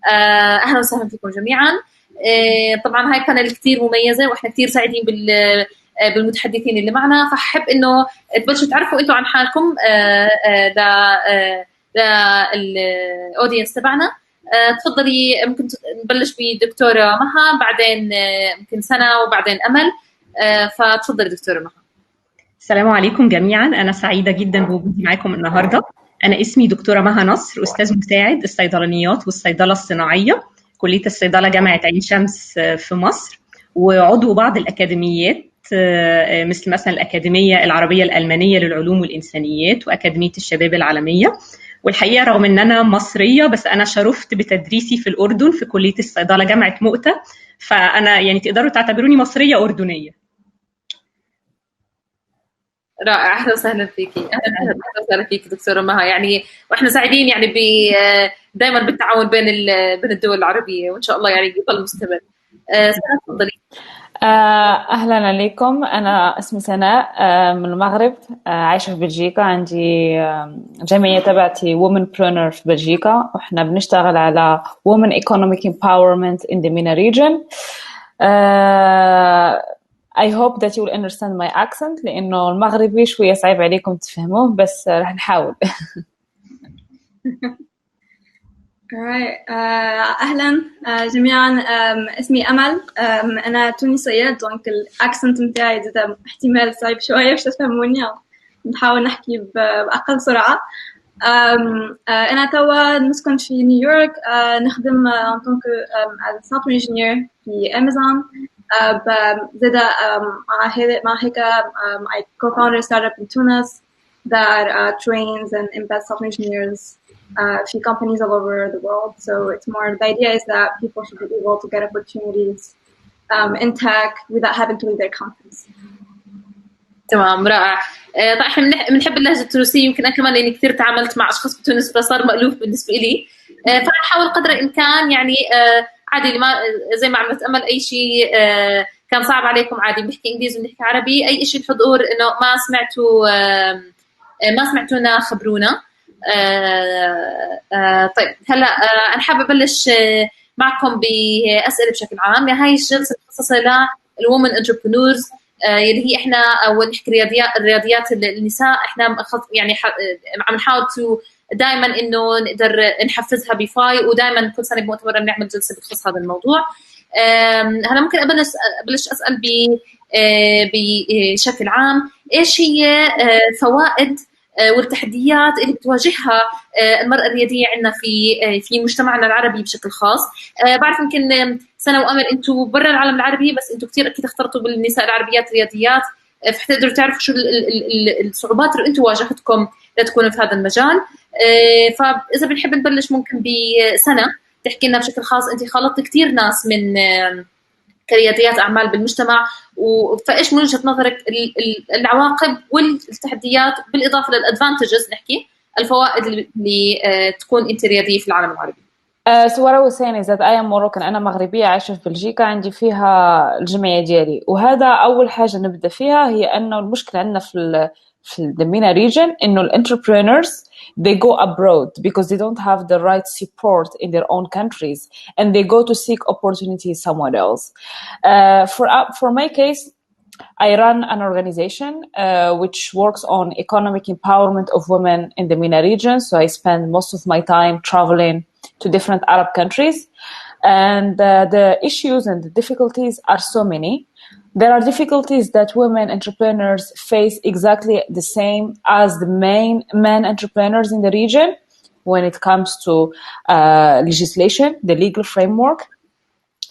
أهلا وسهلا فيكم جميعا. طبعا هاي بانل كتير مميزة وإحنا كتير سعيدين بالمتحدثين اللي معنا، فحب إنه تبلشوا تعرفوا أنتوا عن حالكم للأودينس تبعنا. تفضلي، ممكن نبلش بدكتورة مها، بعدين ممكن سنة، وبعدين أمل. فتفضلي دكتورة مها. السلام عليكم جميعا، أنا سعيدة جدا بوجودي معاكم النهاردة. أنا اسمي دكتورة مها نصر، أستاذ مساعد الصيدلانيات والصيدلة الصناعية، كلية الصيدلة جامعة عين شمس في مصر، وعضو بعض الأكاديميات مثل مثلا الأكاديمية العربية الألمانية للعلوم والإنسانيات وأكاديمية الشباب العالمية. والحقيقة رغم أن أنا مصرية، بس أنا شرفت بتدريسي في الأردن في كلية الصيدلة جامعة مؤتة، فأنا يعني تقدروا تعتبروني مصرية أردنية. رائع، اهلا وسهلا فيكي. اهلا وسهلا فيكي دكتوره مها. يعني واحنا سعيدين يعني دائما بالتعاون بين الدول العربيه، وان شاء الله يعني يضل مستمر. سناء تفضلي. اهلا عليكم، انا اسمي سناء من المغرب، عايشه في بلجيكا. عندي جمعيه تبعتي Womenpreneur في بلجيكا، واحنا بنشتغل على Women Economic Empowerment in the MENA region. I hope that you will understand my accent، لأنه المغربي شوية صعب عليكم تفهموه، بس رح نحاول. أهلا جميعا، اسمي أمل. أنا تونسية، دونك الأكسنت متاعي ده احتمال صعب شوية باش تفهموني، نحاول نحكي بأقل سرعة. أنا توا نسكن في نيويورك، نخدم as a software engineer في أمازون. زادا مع هيك I co-founded a startup in Tunis that trains and embeds software engineers في companies all over the world. So it's more, the idea is that people should be able to get opportunities in tech without having to leave their countries. تمام، رائع. طيب احنا بنحب اللهجه التونسيه، يمكن انا كمان لاني كثير تعاملت مع اشخاص بتونس فصار مألوف بالنسبه لي. فنحاول قدر الامكان يعني عادي، ما زي ما عملت امل اي شيء كان صعب عليكم عادي بنحكي انجليزي ونحكي عربي، اي شيء الحضور انه ما سمعتونا خبرونا. طيب هلا انا حابه ابلش معكم باسئله بشكل عام. هاي الجلسه مخصصه للومن انتربرونورز، اللي هي احنا او نحكي الرياضيات النساء. احنا يعني عم نحاول دائما انه نقدر نحفزها بفاي، ودائما كل سنه بمؤتمر بنعمل جلسه بخصوص هذا الموضوع. هلا ممكن ابلش اسال بشكل عام، ايش هي فوائد والتحديات اللي بتواجهها المرأة الريادية عندنا في مجتمعنا العربي بشكل خاص؟ بعرف يمكن سنة وأمل أنتوا برا العالم العربي، بس أنتوا كتير أكيد اخترتوا بالنساء العربيات الرياضيات، فحتقدروا تعرفوا شو الصعوبات اللي أنتوا واجهتكم لتكونوا في هذا المجال. فإذا بنحب نبلش ممكن بسنة تحكي لنا بشكل خاص. أنت خلطت كتير ناس من كرياديات أعمال بالمجتمع، فإيش من وجهة نظرك العواقب والتحديات بالإضافة للأدفانتجز، نحكي الفوائد اللي تكون أنت ريادية في العالم العربي؟ So what I was saying is that I am Moroccan. أنا مغربية عايشة في بلجيكا، عندي فيها الجمعية ديالي، وهذا أول حاجة نبدأ فيها هي أنه المشكلة عندنا في the MENA region إنه entrepreneurs they go abroad because they don't have the right support in their own countries, and they go to seek opportunities somewhere else. For my case, I run an organization which works on economic empowerment of women in the MENA region. So I spend most of my time traveling to different Arab countries, and the issues and the difficulties are so many. There are difficulties that women entrepreneurs face exactly the same as the men entrepreneurs in the region when it comes to legislation, the legal framework,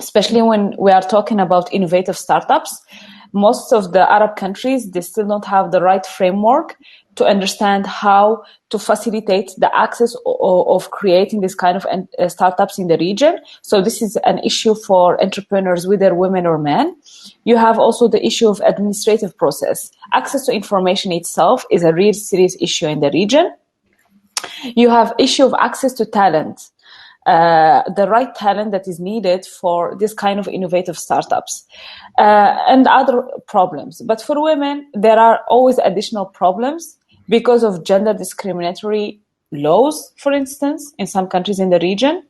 especially when we are talking about innovative startups. Most of the Arab countries, they still don't have the right framework to understand how to facilitate the access of creating this kind of startups in the region. So this is an issue for entrepreneurs, whether women or men. You have also the issue of administrative process. Access to information itself is a real serious issue in the region. You have issue of access to talent. The right talent that is needed for this kind of innovative startups, and other problems. But for women, there are always additional problems because of gender discriminatory laws, for instance, in some countries in the region.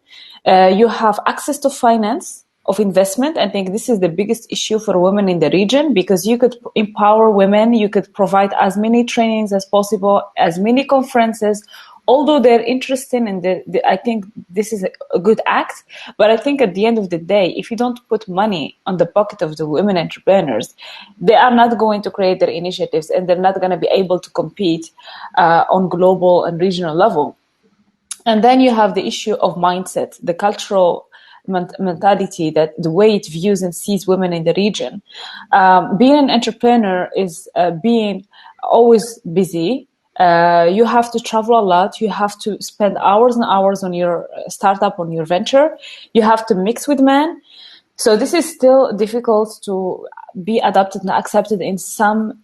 You have access to finance, of investment. I think this is the biggest issue for women in the region, because you could empower women, you could provide as many trainings as possible, as many conferences, although they're interested in I think this is a good act. But I think at the end of the day, if you don't put money on the pocket of the women entrepreneurs, they are not going to create their initiatives, and they're not going to be able to compete on global and regional level. And then you have the issue of mindset, the cultural mentality, that the way it views and sees women in the region. Being an entrepreneur is being always busy. You have to travel a lot. You have to spend hours and hours on your startup, on your venture. You have to mix with men. So this is still difficult to be adapted and accepted in some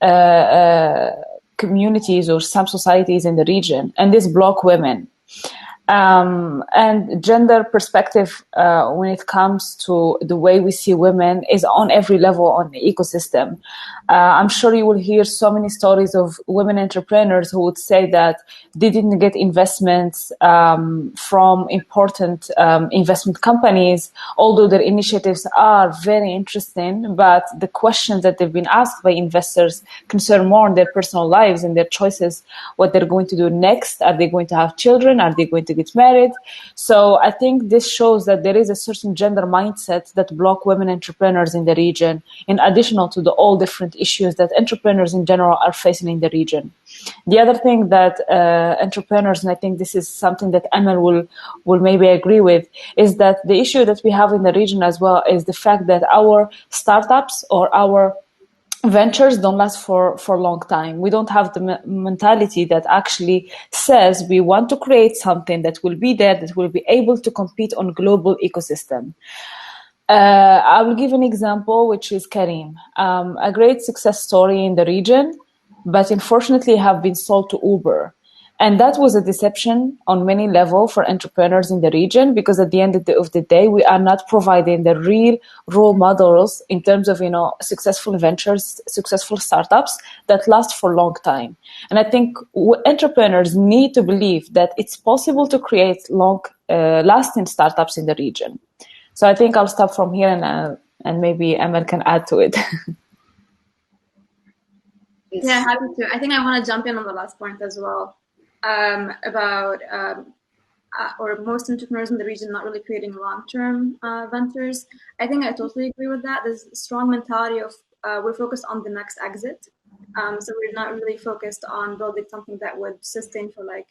communities or some societies in the region, and this block women. And gender perspective, when it comes to the way we see women, is on every level on the ecosystem. I'm sure you will hear so many stories of women entrepreneurs who would say that they didn't get investments from important investment companies, although their initiatives are very interesting, but the questions that they've been asked by investors concern more on their personal lives and their choices, what they're going to do next. Are they going to have children? Are they going to get married? So I think this shows that there is a certain gender mindset that block women entrepreneurs in the region, in addition to the all different issues that entrepreneurs in general are facing in the region. The other thing that entrepreneurs, and I think this is something that Amal will maybe agree with, is that the issue that we have in the region as well is the fact that our startups or our ventures don't last for a long time. We don't have the mentality that actually says we want to create something that will be there, that will be able to compete on global ecosystem. I will give an example, which is Kareem, a great success story in the region, but unfortunately have been sold to Uber. And that was a deception on many levels for entrepreneurs in the region, because at the end of the day, we are not providing the real role models in terms of, successful ventures, successful startups that last for a long time. And I think entrepreneurs need to believe that it's possible to create lasting startups in the region. So I think I'll stop from here, and maybe Amal can add to it. Yeah, happy to. I think I want to jump in on the last point as well. About or most entrepreneurs in the region not really creating long-term ventures. I think I totally agree with that. There's a strong mentality of we're focused on the next exit. So we're not really focused on building something that would sustain for like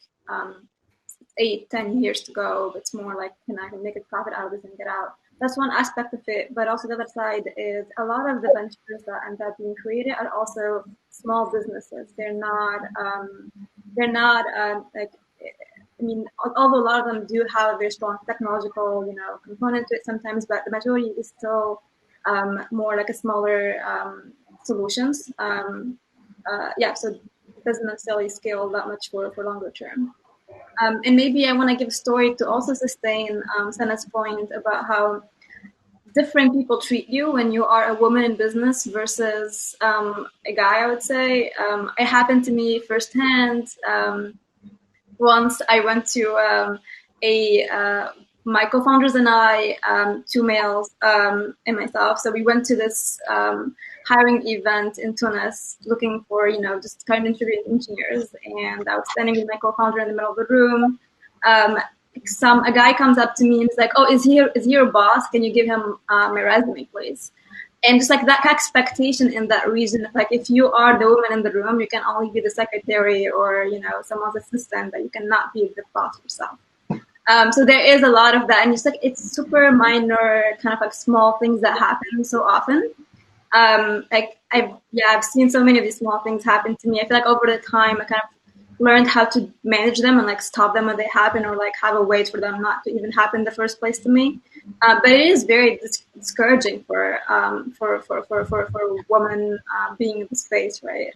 8-10 years to go. But it's more like, can I make a profit out of this and get out? That's one aspect of it. But also the other side is a lot of the ventures that end up being created are also small businesses. They're not although a lot of them do have a very strong technological, component to it sometimes, but the majority is still more like a smaller solutions. So it doesn't necessarily scale that much for longer term. And maybe I want to give a story to also sustain Sanaa's point about how different people treat you when you are a woman in business versus a guy, I would say. It happened to me firsthand. Once I went to my co-founders and I, 2 males and myself. So we went to this hiring event in Tunis looking for, just kind of interviewing engineers. And I was standing with my co-founder in the middle of the room. A guy comes up to me and is like, "Oh, is he your boss? Can you give him my resume, please?" And just like that expectation in that region, like if you are the woman in the room, you can only be the secretary or someone's assistant, but you cannot be the boss yourself. So there is a lot of that, and it's super minor, kind of like small things that happen so often. I've seen so many of these small things happen to me. I feel like over the time I kind of learned how to manage them and like stop them when they happen, or like have a way for them not to even happen in the first place to me. But it is very discouraging for women being in the space, right?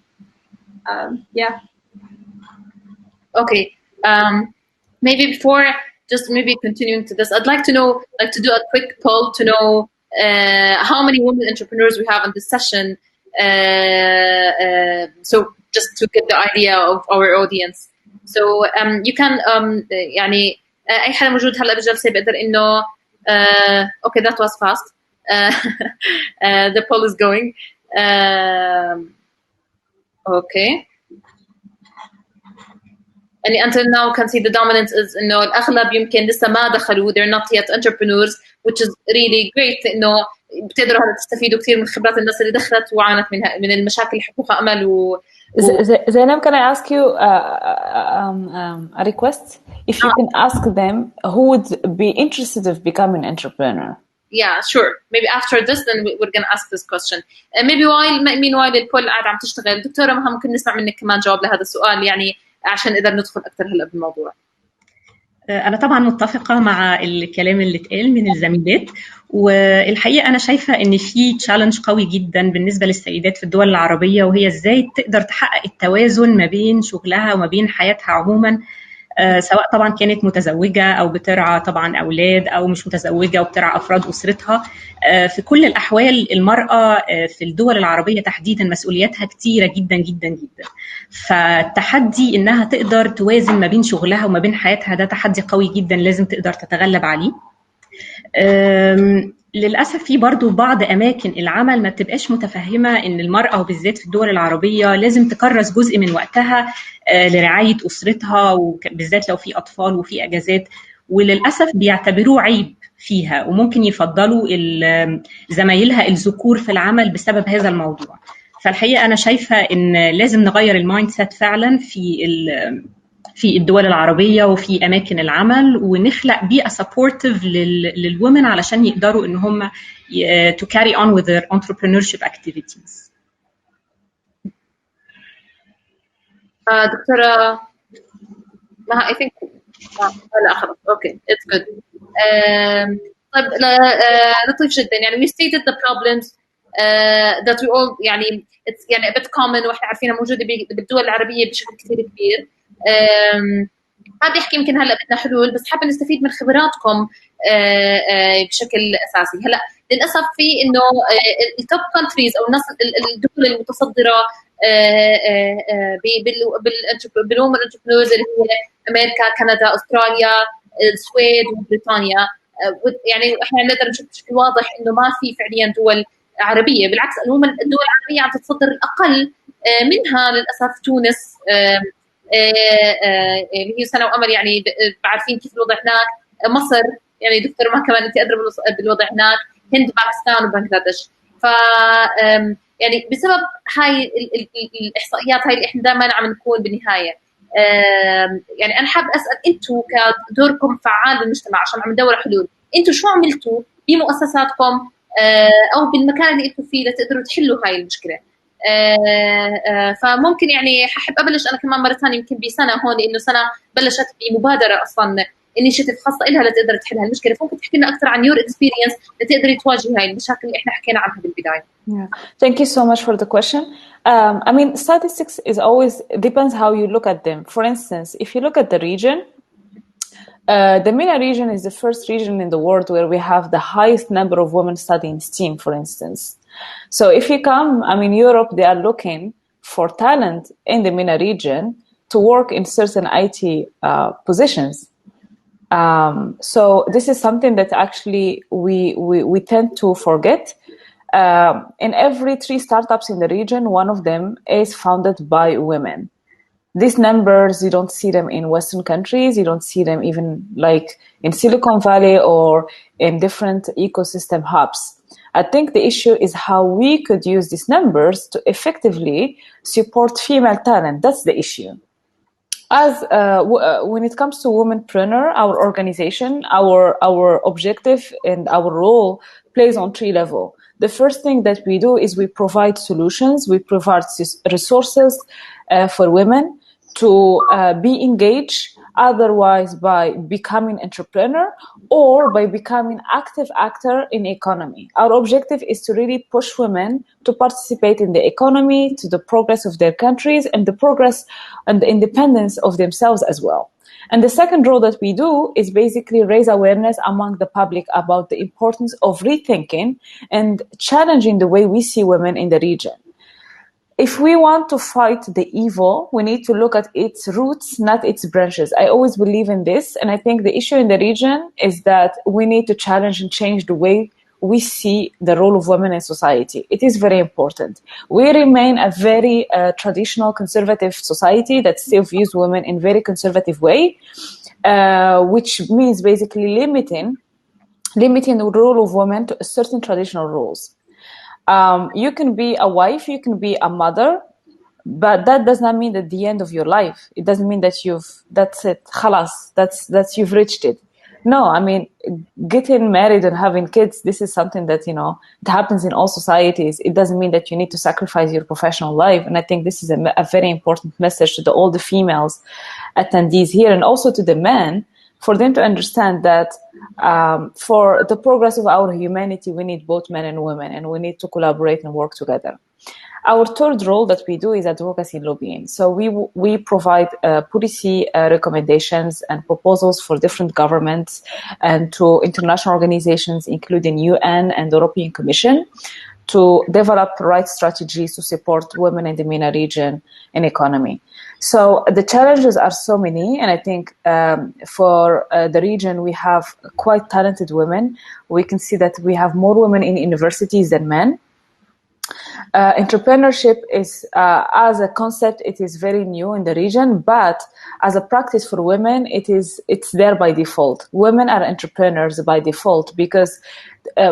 Okay. Maybe before just maybe continuing to this, I'd like to do a quick poll to know how many women entrepreneurs we have in this session. So just to get the idea of our audience. so you can يعني أي حدا موجود هلا بالجلسة بقدر إنه okay that was fast the poll is going okay يعني until now can see the dominance is إنه الأغلب يمكن لسه ما دخلوا they're not yet entrepreneurs which is really great إنه بتقدروا هلا تستفيدوا كثير من خبرات الناس اللي دخلت وعانت من المشاكل اللي حقوقها أمل Zainab, can I ask you a request? If you can ask them who would be interested in becoming an entrepreneur. Yeah, sure. Maybe after this, then we're going to ask this question. Maybe meanwhile البول قاعد عم تشتغل. دكتورة مها ممكن نسمع منك كمان جواب لهذا السؤال يعني عشان نقدر ندخل أكثر هلا بالموضوع. أنا طبعا متفقة مع الكلام اللي اتقال من الزميلات، والحقيقة أنا شايفة إن في تشالنج قوي جدا بالنسبة للسيدات في الدول العربية، وهي إزاي تقدر تحقق التوازن ما بين شغلها وما بين حياتها عموما، سواء طبعا كانت متزوجة أو بترعى طبعا أولاد أو مش متزوجة وبترعى أفراد أسرتها. في كل الأحوال المرأة في الدول العربية تحديدا مسؤولياتها كتيرة جدا جدا جدا، فالتحدي إنها تقدر توازن ما بين شغلها وما بين حياتها ده تحدي قوي جدا لازم تقدر تتغلب عليه. للأسف في برضو بعض أماكن العمل ما بتبقاش متفهمة إن المرأة وبالذات في الدول العربية لازم تكرس جزء من وقتها لرعاية أسرتها، وبالذات لو في أطفال وفي أجازات، وللأسف بيعتبروه عيب فيها وممكن يفضلوا زمايلها الذكور في العمل بسبب هذا الموضوع. فالحقيقة أنا شايفة إن لازم نغير المايند سيت فعلا في الدول العربية وفي أماكن العمل، ونخلق بيئة supportive للwomen علشان يقدروا إن هم to carry on with their entrepreneurship activities. دكتورة مها I think لا خلاص okay it's good. طيب لطيف جدا يعني we stated the problems that we all يعني it's يعني a bit common واحنا عارفينها موجودة بالدول العربية بشكل كثير كبير. ما بدي احكي يمكن هلا بدنا حلول، بس حابه نستفيد من خبراتكم بشكل اساسي. هلا للاسف في انه التوب كونتريز او الناس الدول المتصدره بالومن انتربرنورز اللي هي امريكا، كندا، استراليا، السويد وبريطانيا، يعني احنا نقدر نشوف بشكل واضح انه ما في فعليا دول عربيه، بالعكس الدول العربيه عم تتصدر الاقل منها للاسف تونس اللي هي سنة وأمل يعني عارفين كيف الوضع هناك، مصر يعني دكتور ما كمان أنت أدرى بالوضع هناك، هند، باكستان وبنغلاديش. ف يعني بسبب هاي الإحصائيات هاي اللي إحنا دائما عم نكون بالنهاية يعني أنا حاب أسأل أنتوا كدوركم فعال بالمجتمع عشان عم ندور حلول، أنتوا شو عملتوا بمؤسساتكم أو بالمكان اللي أنتوا فيه لتقدروا تحلوا هاي المشكلة؟ فممكن يعني ححب أبلش أنا كمان مرة ثانية يمكن بسنة هون، لأنه سنة بلشت بمبادرة أصلاً initiative خاصة إلها لتقدر تحل هالمشكلة. فممكن تحكي لنا أكثر عن your experience لتقدري تواجهي هاي المشاكل اللي إحنا حكينا عنها بالبداية. Thank you so much for the question. I mean, statistics is always depends how you look at them. For instance, if you look at the region, the MENA region is the first region in the world where we have the highest number of women studying STEAM, for instance. So if you come, I mean, Europe, they are looking for talent in the MENA region to work in certain IT positions. So this is something that actually we tend to forget. In every 3 startups in the region, one of them is founded by women. These numbers, you don't see them in Western countries. You don't see them even like in Silicon Valley or in different ecosystem hubs. I think the issue is how we could use these numbers to effectively support female talent. That's the issue. As when it comes to Womenpreneur, our organization, our objective and our role plays on 3 levels. The first thing that we do is we provide solutions. We provide resources for women to be engaged, otherwise by becoming entrepreneur or by becoming active actor in economy. Our objective is to really push women to participate in the economy, to the progress of their countries and the progress and the independence of themselves as well. And the second role that we do is basically raise awareness among the public about the importance of rethinking and challenging the way we see women in the region. if we want to fight the evil, we need to look at its roots, not its branches. I always believe in this, and I think the issue in the region is that we need to challenge and change the way we see the role of women in society. It is very important. We remain a very traditional, conservative society that still views women in a very conservative way, which means basically limiting the role of women to certain traditional roles. You can be a wife, you can be a mother, but that does not mean that the end of your life. It doesn't mean that that's it, khalas, that's you've reached it. No, I mean, getting married and having kids, this is something that, it happens in all societies. It doesn't mean that you need to sacrifice your professional life. And I think this is a very important message to all the females attendees here, and also to the men, for them to understand that for the progress of our humanity, we need both men and women, and we need to collaborate and work together. Our third role that we do is advocacy lobbying. So we provide policy recommendations and proposals for different governments and to international organizations, including UN and the European Commission, to develop right strategies to support women in the MENA region and economy. So the challenges are so many, and I think for the region we have quite talented women. We can see that we have more women in universities than men. Entrepreneurship is, as a concept, it is very new in the region, but as a practice for women, it's there by default. Women are entrepreneurs by default because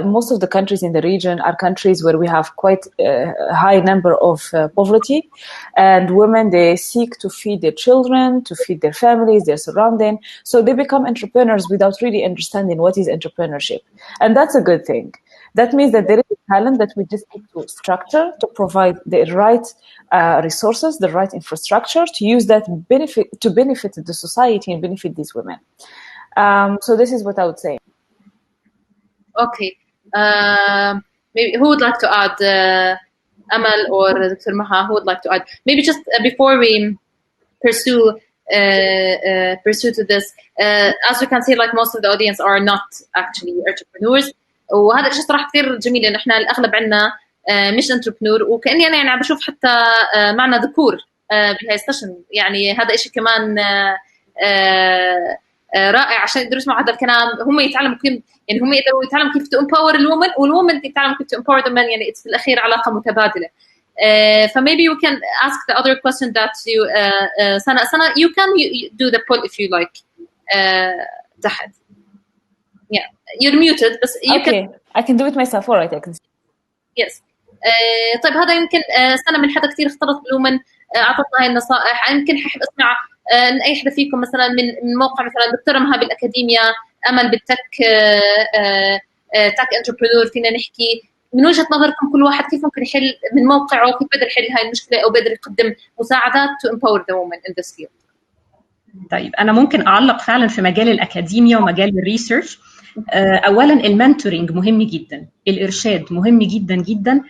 most of the countries in the region are countries where we have quite a high number of poverty, and women, they seek to feed their children, to feed their families, their surrounding. So they become entrepreneurs without really understanding what is entrepreneurship. And that's a good thing. That means that there is a talent that we just need to structure to provide the right resources, the right infrastructure to use that to benefit the society and benefit these women. So this is what I would say. Okay. Maybe who would like to add? Amal or Dr. Maha, who would like to add? Maybe just before we pursue to this, as we can see, like most of the audience are not actually entrepreneurs. وهذا الشيء صراحه كثير جميل لانه احنا الاغلب عندنا مش انتربرنور، وكاني انا يعني عم بشوف حتى معنا ذكور بهاي السيشن، يعني هذا شيء كمان رائع عشان يقدروا يسمعوا هذا الكلام، هم يتعلموا كيف، يعني هم يقدروا يتعلموا كيف تو امباور الومن، والومن تتعلم كيف تو امباور ذا مان، يعني في الاخير علاقه متبادله. فmaybe you can ask the other question that you Sana, you can do the poll if you like. تحت. Yeah, you're muted, but you okay. I can do it myself. All right, I can. Yes. طيب هذا يمكن سنة من حدا كتير اختلط بالومن أعطتنا هاي النصائح. يمكن ححب أسمع من أي حدا فيكم مثلا من موقع مثلا دكتورة مها بالأكاديمية، أمل بالتك تك انتربرنور، فينا نحكي من وجهة نظركم كل واحد كيف ممكن يحل من موقعه، كيف بقدر يحل هاي المشكلة أو بقدر يقدم مساعدات to empower the women in this field. طيب أنا ممكن أعلق فعلا في مجال الأكاديمية ومجال الريسيرش. اولا المنتورنج مهم جدا، الارشاد مهم جدا جدا،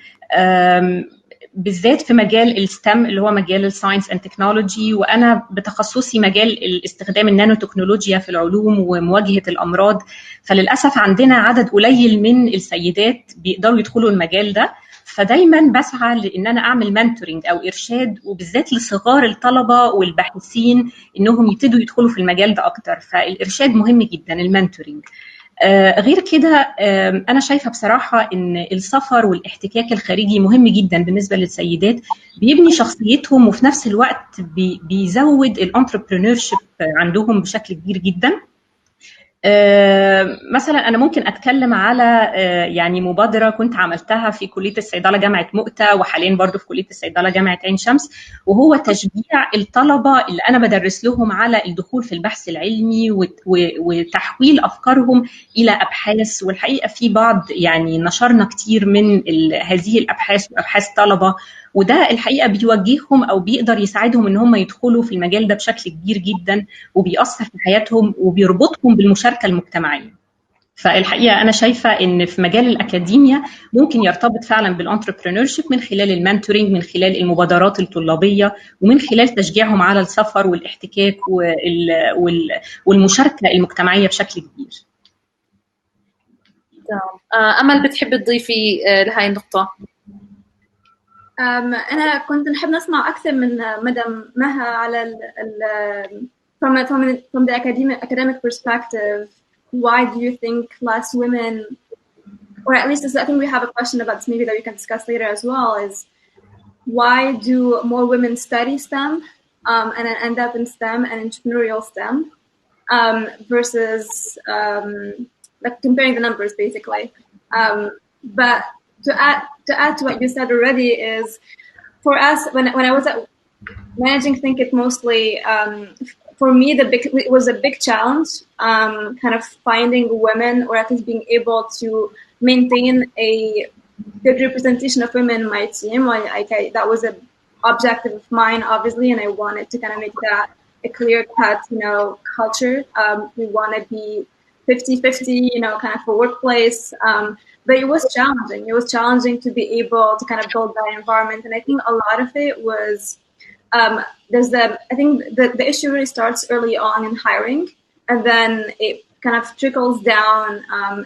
بالذات في مجال الستم اللي هو مجال الساينس اند تكنولوجي، وانا بتخصصي مجال استخدام النانو تكنولوجيا في العلوم ومواجهه الامراض. فللاسف عندنا عدد قليل من السيدات بيقدروا يدخلوا المجال ده، فدايما بسعى لان انا اعمل منتورنج او ارشاد، وبالذات لصغار الطلبه والباحثين انهم يبتدوا يدخلوا في المجال ده اكتر. فالارشاد مهم جدا، المنتورنج. غير كده أنا شايفة بصراحة إن السفر والاحتكاك الخارجي مهم جدا بالنسبة للسيدات، بيبني شخصيتهم وفي نفس الوقت بيزود الانتربرينورشيب عندهم بشكل كبير جدا. مثلا أنا ممكن أتكلم على يعني مبادرة كنت عملتها في كلية الصيدلة جامعة مؤتة، وحاليا برضو في كلية الصيدلة جامعة عين شمس، وهو تشجيع الطلبة اللي أنا بدرس لهم على الدخول في البحث العلمي وتحويل أفكارهم إلى أبحاث. والحقيقة في بعض يعني نشرنا كتير من هذه الأبحاث وأبحاث طلبة، وده الحقيقة بيوجههم أو بيقدر يساعدهم إن هم يدخلوا في المجال ده بشكل كبير جدا، وبيأثر في حياتهم وبيربطهم بالمشاركة المجتمعية. فالحقيقة أنا شايفة إن في مجال الأكاديمية ممكن يرتبط فعلا بالانتربرينورشيب من خلال المنتورينج، من خلال المبادرات الطلابية، ومن خلال تشجيعهم على السفر والاحتكاك والمشاركة المجتمعية بشكل كبير. أمل بتحب تضيفي لهاي النقطة؟ أنا كنت نحب نسمع أكثر من مدام مها على from the academic perspective. Why do you think less women, or at least I think we have a question about this maybe that we can discuss later as well, is why do more women study STEM and then end up in STEM and entrepreneurial STEM versus like comparing the numbers basically. But to add to what you said already is, for us, when I was at managing Think.iT mostly, for me it was a big challenge, kind of finding women, or at least being able to maintain a good representation of women in my team. That was an objective of mine, obviously, and I wanted to kind of make that a clear-cut, culture. We want to be 50-50, kind of for workplace. But it was challenging. It was challenging to be able to kind of build that environment. And I think a lot of it was, I think the issue really starts early on in hiring, and then it kind of trickles down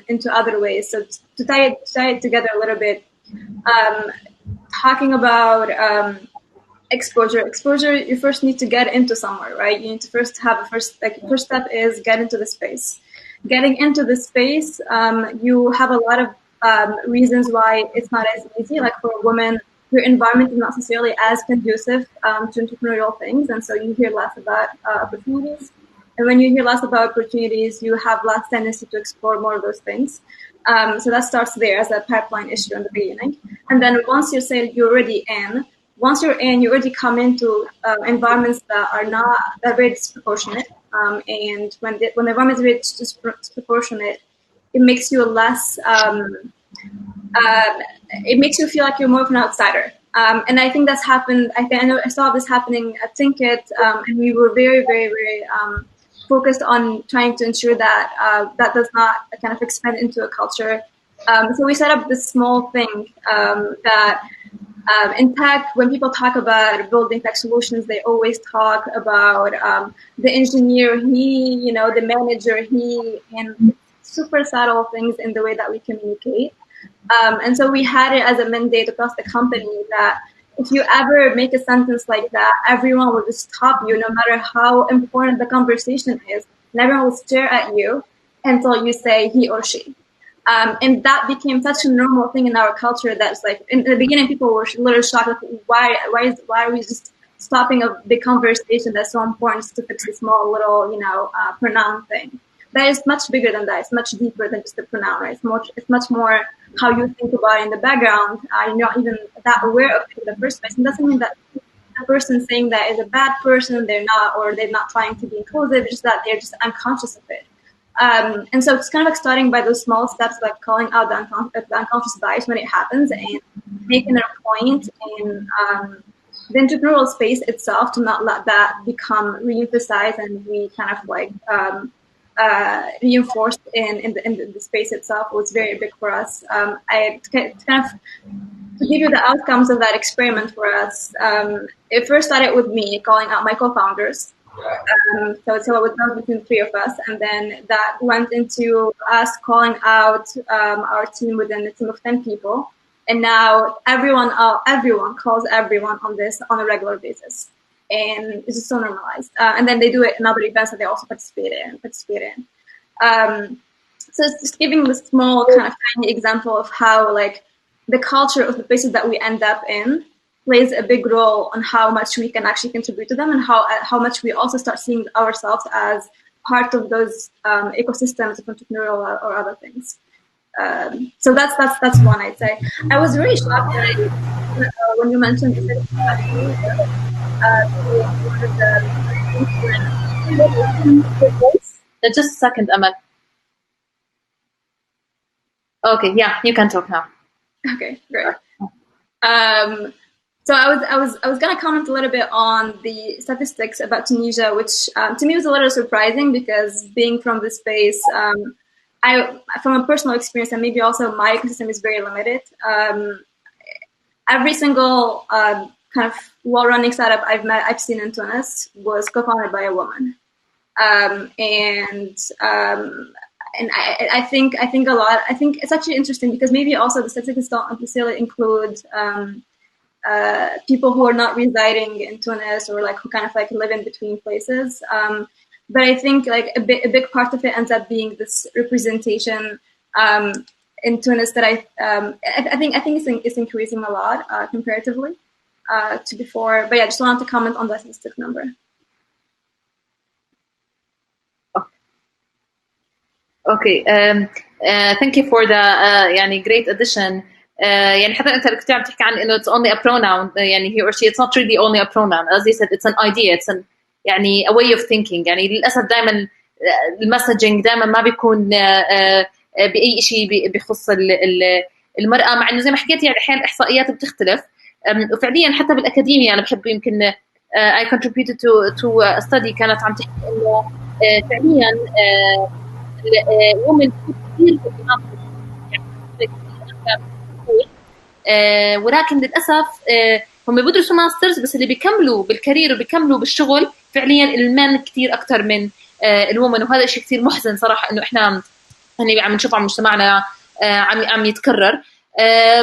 into other ways. So to tie it together a little bit, talking about exposure, you first need to get into somewhere, right? You need to first have first step is get into the space. Getting into the space, you have a lot of reasons why it's not as easy. Like for a woman, your environment is not necessarily as conducive to entrepreneurial things, and so you hear less about opportunities. And when you hear less about opportunities, you have less tendency to explore more of those things. So that starts there as a pipeline issue in the beginning. And then once you say you're already in, you already come into environments that are very disproportionate. And when the environment is very disproportionate, it makes you less. It makes you feel like you're more of an outsider. And I think that's happened. I saw this happening at Think.iT, and we were very, very, very focused on trying to ensure that that does not kind of expand into a culture. So we set up this small thing that in tech, when people talk about building tech solutions, they always talk about the engineer, the manager, and super subtle things in the way that we communicate. And so we had it as a mandate across the company that if you ever make a sentence like that, everyone will just stop you, no matter how important the conversation is. And everyone will stare at you until you say he or she. And that became such a normal thing in our culture that's like, in the beginning, people were a little shocked, like, why are we just stopping a big conversation that's so important just to fix a small little, pronoun thing? That is much bigger than that. It's much deeper than just the pronoun, right? It's much more how you think about it in the background. You're not even that aware of it in the first place. And doesn't mean that the person saying that is a bad person. They're not trying to be inclusive. It's just that they're just unconscious of it. And so it's kind of like starting by those small steps, like calling out the unconscious bias when it happens and making it a point in the entrepreneurial space itself to not let that become re-emphasized and we kind of like reinforced in the space itself was very big for us. To give you the outcomes of that experiment for us, it first started with me calling out my co-founders. So it was done between three of us, and then that went into us calling out our team within a team of 10 people, and now everyone calls everyone on this on a regular basis, and it's just so normalized. And then they do it in other events that they also participate in. So it's just giving the small kind of tiny example of how like the culture of the places that we end up in plays a big role on how much we can actually contribute to them, and how much we also start seeing ourselves as part of those ecosystems of entrepreneurial or other things. So that's one I'd say. I was really shocked when you mentioned just a second, Amal. Okay, yeah, you can talk now. Okay, great. So I was going to comment a little bit on the statistics about Tunisia, which to me was a little surprising because being from this space, from a personal experience and maybe also my ecosystem is very limited. Every single kind of well-running startup I've seen in Tunis was co-founded by a woman, and I think it's actually interesting because maybe also the statistics don't necessarily include people who are not residing in Tunis or like who kind of like live in between places. But I think like a big part of it ends up being this representation in Tunis that I think it's increasing a lot comparatively to before. But yeah, I just wanted to comment on that statistic number. Okay. Thank you for the يعني great addition. يعني حتى أنت كنت عم تحكي عن إنه it's only a pronoun يعني he or she, it's not really only a pronoun, as you said, it's an idea, it's an يعني a way of thinking. يعني للأسف دائما المسجنج دائما ما بيكون بأي شيء بخص المرأة، مع إنه زي ما حكيت يعني أحيانا الإحصائيات بتختلف. وفعليا حتى بالأكاديمية أنا بحب يمكن I contributed to a study كانت عم تحكي إنه فعليا women كثير ولكن للأسف هم بيدرسوا ماسترز، بس اللي بيكملوا بالكارير وبيكملوا بالشغل فعليا المان كثير أكثر من الومن، وهذا شيء كثير محزن صراحة إنه إحنا يعني عم نشوف عم مجتمعنا عم يتكرر.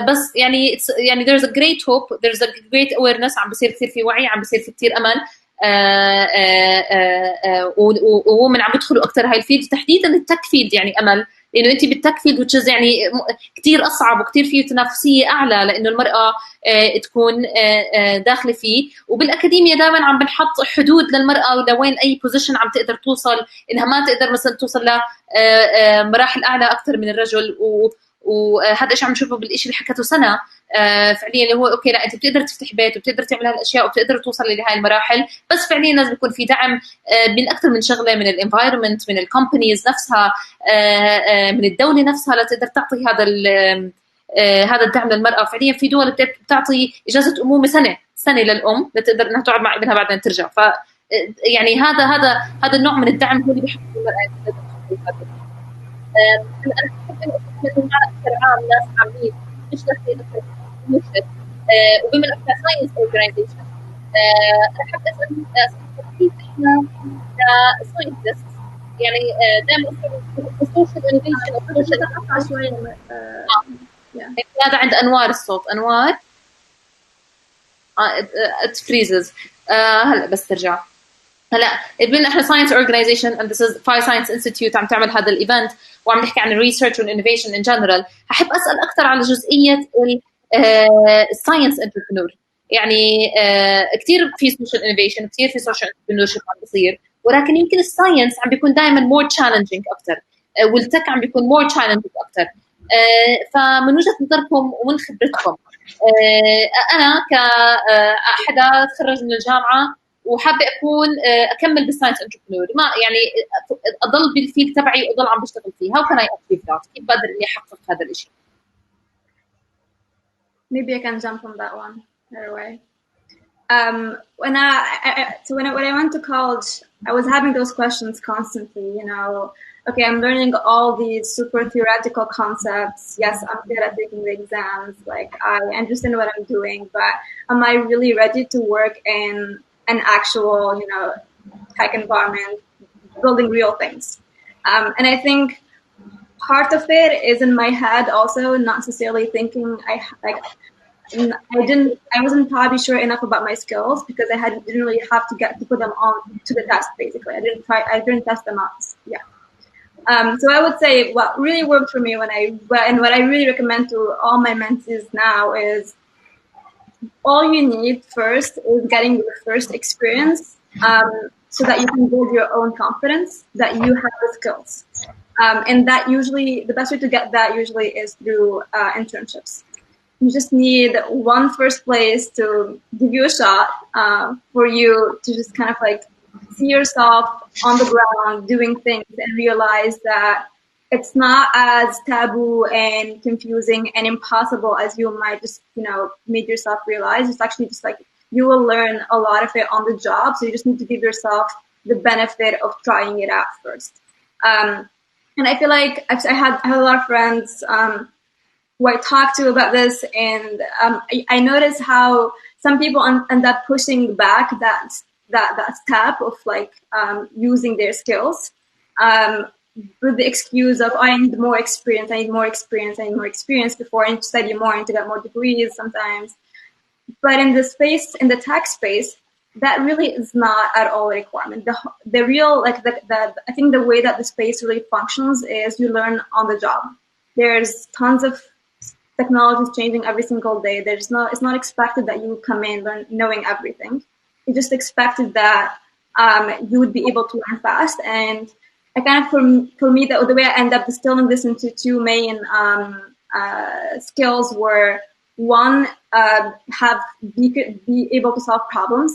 بس يعني there's a great hope, there's a great awareness، عم بصير كثير في وعي، عم بصير في كثير أمل، ومن عم يدخلوا أكثر هاي الفيلد، تحديدا التك فيلد يعني أمل، لأنه أنت بالتك فيلد which is يعني كتير أصعب وكتير فيه تنافسية أعلى، لأنه المرأة تكون داخلة فيه. وبالأكاديمية دائما عم بنحط حدود للمرأة ولوين أي بوزيشن عم تقدر توصل، إنها ما تقدر مثلا توصل لمراحل أعلى أكثر من الرجل. وهذا الشيء عم نشوفه بالشيء اللي حكته سنة فعليا، اللي هو اوكي لا انت بتقدر تفتح بيت وبتقدر تعمل هالاشياء وبتقدر توصل لهي المراحل، بس فعليا لازم يكون في دعم من اكثر من شغله، من الانفايرمنت، من الكومبانيز نفسها، من الدوله نفسها، لتقدر تعطي هذا الدعم للمراه. فعليا في دول بتعطي اجازه امومه سنه للام لتقدر انها تقعد مع ابنها بعدين ترجع. ف يعني هذا النوع من الدعم هو اللي بيحفز المراه. انا بحب انه اكثر عام ناس عاملين مش داخلين وبما احنا ساينس اورجانيزيشن، انا حابه اسال كيف احنا كساينتست يعني دائما السوشيال انوفيشن هذا عند انوار الصوت. انوار it freezes هلا بس ترجع. هلا بما احنا ساينس اورجانيزيشن and this is PHI Science Institute عم تعمل هذا الايفنت وعم نحكي عن الريسيرش والانوفيشن ان جنرال، ححب اسال اكثر على جزئيه الساينس انتربرنور. يعني كثير في سوشيال انوفيشن، كثير في سوشيال انتربرنور شيب عم بيصير، ولكن يمكن الساينس عم بيكون دائما مور تشالنجينج اكثر، والتك عم بيكون مور تشالنجينج اكثر. فمن وجهه نظركم ومن خبرتكم، انا كحدا تخرج من الجامعه وحابه اكون اكمل بالساينس انتربرنور، ما يعني اضل بالفيلد تبعي واضل عم بشتغل فيه، how can I achieve that؟ كيف بقدر اني احقق هذا الشيء؟ Maybe I can jump on that one right away. When I went to college, I was having those questions constantly. You know, okay, I'm learning all these super theoretical concepts. Yes, I'm good at taking the exams. Like I understand what I'm doing, but am I really ready to work in an actual, you know, tech environment, building real things? And I think part of it is in my head also, not necessarily thinking I wasn't probably sure enough about my skills because I didn't really have to put them on to the test. Basically, I didn't test them out. Yeah. So I would say what really worked for me and what I really recommend to all my mentees now is all you need first is getting your first experience so that you can build your own confidence that you have the skills. And that usually, the best way to get that usually is through internships. You just need one first place to give you a shot for you to just kind of like see yourself on the ground doing things and realize that it's not as taboo and confusing and impossible as you might just, you know, make yourself realize. It's actually just like you will learn a lot of it on the job. So you just need to give yourself the benefit of trying it out first. And I feel like I had a lot of friends who I talked to about this, and I noticed how some people end up pushing back that step of like using their skills with the excuse of I need more experience, I need more experience before I need to study more and to get more degrees sometimes. but in the tech space, that really is not at all a requirement. The real, like I think the way that the space really functions is you learn on the job. There's tons of technologies changing every single day. It's not expected that you come in knowing everything. It's just expected that you would be able to learn fast. And I kind of, for me, the way I end up distilling this into two main skills were, one, be able to solve problems,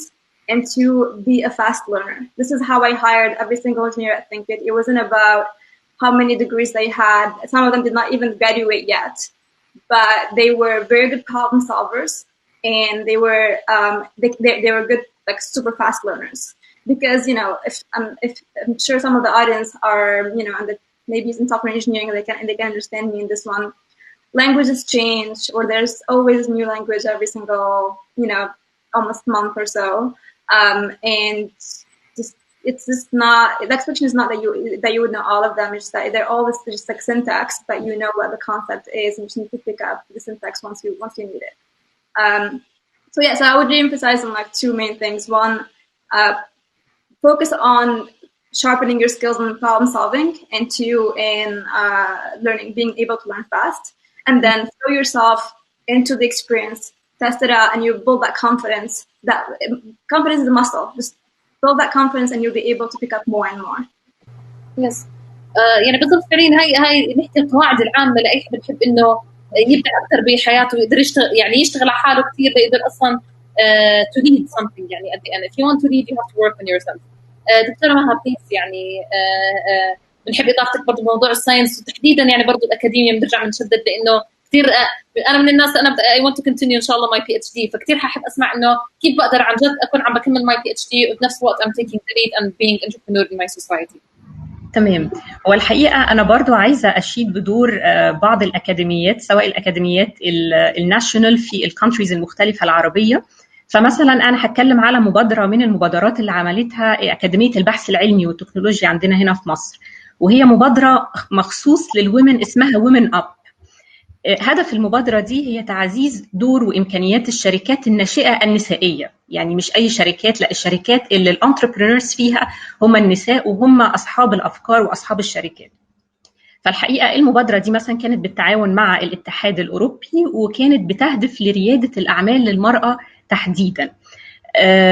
and two, be a fast learner. This is how I hired every single engineer at Think.it. It wasn't about how many degrees they had. Some of them did not even graduate yet, but they were very good problem solvers, and they were good, like super fast learners. Because, you know, if I'm sure some of the audience are, you know, maybe in software engineering, they can understand me in this one. Languages change, or there's always new language every single, you know, almost month or so. And it's just not, the expectation is not that you would know all of them. It's that they're always just like syntax, but you know what the concept is, and you just need to pick up the syntax once you need it. So yeah, so I would re-emphasize on like two main things. One, focus on sharpening your skills in problem solving, and two, in being able to learn fast, and then throw yourself into the experience, test it out, and you build that confidence. That confidence is a muscle. Just build that confidence, and you'll be able to pick up more and more. Yes. يعني بالضبط فعليا هاي نحكي القواعد العامة لأي حد بحب إنه يبدع أكثر بحياته ويقدر يشتغل على حاله كثير ليقدر أصلا to lead something. يعني at the end, if you want to lead, you have to work on yourself. دكتورة مها بليز، يعني بنحب إضافتك برضو بموضوع الساينس، وتحديدا يعني برضو الأكاديمية بنرجع بنشدد، لأنه كثير أنا من الناس، أنا I want to continue إن شاء الله my PhD، فكثير ححب أسمع إنه كيف بقدر عن جد أكون عم بكمل my PhD وبنفس الوقت I'm taking the lead and being entrepreneur in my society. تمام. هو الحقيقة أنا برضو عايزة أشيد بدور بعض الأكاديميات، سواء الأكاديميات الناشونال في الكونتريز المختلفة العربية. فمثلا أنا هتكلم على مبادرة من المبادرات اللي عملتها أكاديمية البحث العلمي والتكنولوجيا عندنا هنا في مصر، وهي مبادرة مخصوص للومن اسمها وومن أب. هدف المبادرة دي هي تعزيز دور وإمكانيات الشركات الناشئة النسائية، يعني مش أي شركات، لا، الشركات اللي الانتربرينورز فيها هم النساء وهم أصحاب الأفكار وأصحاب الشركات. فالحقيقة المبادرة دي مثلا كانت بالتعاون مع الاتحاد الأوروبي، وكانت بتهدف لريادة الأعمال للمرأة تحديداً.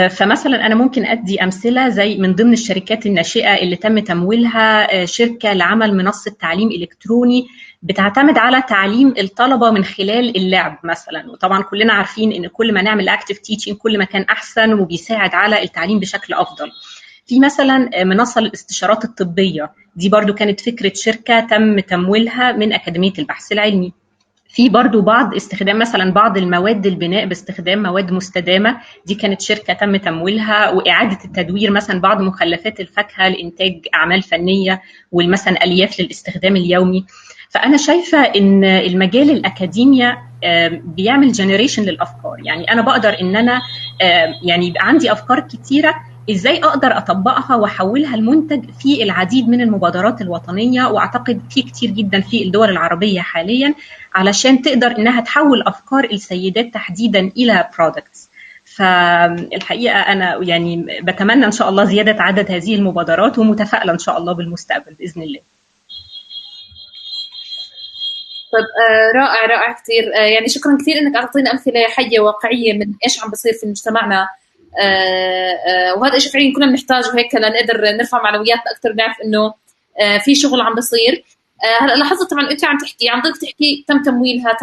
فمثلا أنا ممكن أدي أمثلة زي من ضمن الشركات الناشئة اللي تم تمويلها شركة لعمل منصة تعليم إلكتروني بتعتمد على تعليم الطلبة من خلال اللعب مثلا. وطبعا كلنا عارفين إن كل ما نعمل active teaching كل ما كان أحسن وبيساعد على التعليم بشكل أفضل. في مثلا منصة الاستشارات الطبية، دي برضو كانت فكرة شركة تم تمويلها من أكاديمية البحث العلمي. في برضو بعض استخدام مثلا بعض المواد البناء باستخدام مواد مستدامة، دي كانت شركة تم تمويلها. وإعادة التدوير مثلا بعض مخلفات الفاكهة لإنتاج أعمال فنية، والمثلا ألياف للاستخدام اليومي. فأنا شايفة إن المجال الأكاديميا بيعمل جنريشن للأفكار. يعني أنا بقدر إن أنا يعني يبقى عندي أفكار كتيرة، إزاي أقدر أطبقها وأحولها لمنتج في العديد من المبادرات الوطنية، وأعتقد في كتير جدا في الدول العربية حاليا علشان تقدر إنها تحول أفكار السيدات تحديدا إلى products. فالحقيقة أنا يعني بتمنى إن شاء الله زيادة عدد هذه المبادرات، ومتفائلة إن شاء الله بالمستقبل بإذن الله. طيب رائع كثير. يعني شكرا كثير انك اعطينا امثله حيه واقعيه من ايش عم بصير في مجتمعنا، وهذا شيء فعليا كنا بنحتاجه هيك لنقدر نرفع معنوياتنا اكثر، نعرف انه في شغل عم بصير. هلا لاحظت طبعا انت عم ضلك تحكي تم تمويلها